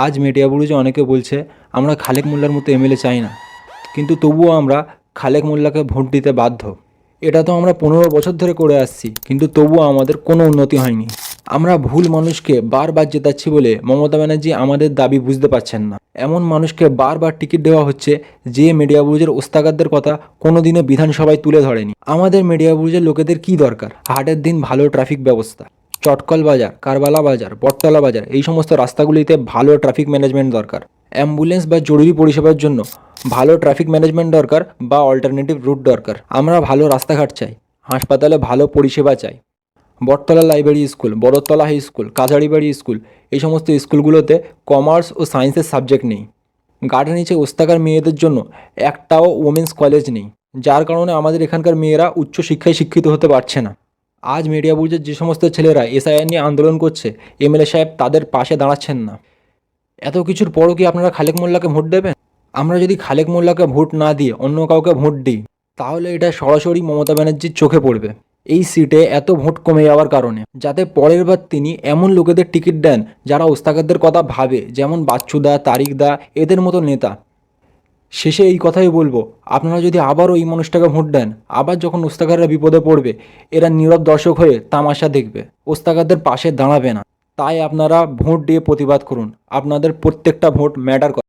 আজ মিডিয়া বুরুজে অনেকে বলছে আমরা খালেক মোল্লার মতো এমএলএ চাই না, কিন্তু তবুও আমরা খালেক মোল্লাকে ভোট দিতে বাধ্য। এটা তো আমরা 15 বছর ধরে করে আসছি, কিন্তু তবুও আমাদের কোনো উন্নতি হয়নি। আমরা ভুল মানুষকে বারবার জেতাচ্ছি বলে মমতা ব্যানার্জি আমাদের দাবি বুঝতে পারছেন না। এমন মানুষকে বারবার টিকিট দেওয়া হচ্ছে যে মিডিয়া বুরুজের ওস্তাগারদের কথা কোনোদিনও বিধানসভায় তুলে ধরেনি। আমাদের মিডিয়া বুরুজের লোকেদের কি দরকার? হাটের দিন ভালো ট্রাফিক ব্যবস্থা, চটকল বাজার, কারবালা বাজার, বটতলা বাজার, এই সমস্ত রাস্তাগুলিতে ভালো ট্রাফিক ম্যানেজমেন্ট দরকার। অ্যাম্বুলেন্স বা জরুরি পরিষেবার জন্য ভালো ট্রাফিক ম্যানেজমেন্ট দরকার বা অল্টারনেটিভ রুট দরকার। আমরা ভালো রাস্তাঘাট চাই, হাসপাতালে ভালো পরিষেবা চাই। Battala library school, Baratala high school, Kachharibari school, এই সমস্ত স্কুলগুলোতে কমার্স ও সায়েন্সের সাবজেক্ট নেই। গার্ডের নিচে ওস্তাকার মেয়েদের জন্য একটাও ওমেন্স কলেজ নেই, যার কারণে আমাদের এখানকার মেয়েরা উচ্চশিক্ষায় শিক্ষিত হতে পারছে না। আজ মিডিয়া বুরুজের যে সমস্ত ছেলেরা এসআইআর নিয়ে আন্দোলন করছে, এমএলএ সাহেব তাদের পাশে দাঁড়াচ্ছেন না। এত কিছুর পরও কি আপনারা খালেক মোল্লাকে ভোট দেবেন? আমরা যদি খালেক মোল্লাকে ভোট না দিয়ে অন্য কাউকে ভোট দিই, তাহলে এটা সরাসরি মমতা ব্যানার্জির চোখে পড়বে। এই সিটে এত ভোট কমে যাওয়ার কারণে, যাতে পরের বার তিনি এমন লোকেদের টিকিট দেন যারা ওস্তাকারদের কথা ভাবে, যেমন বাচ্চুদা, তারিকদা, এদের মতো নেতা। শেষে এই কথাই বলবো, আপনারা যদি আবারও এই মানুষটাকে ভোট দেন, আবার যখন ওস্তাকাররা বিপদে পড়বে, এরা নীরব দর্শক হয়ে তামাশা দেখবে, ওস্তাকারদের পাশে দাঁড়াবে না। তাই আপনারা ভোট দিয়ে প্রতিবাদ করুন। আপনাদের প্রত্যেকটা ভোট ম্যাটার করে।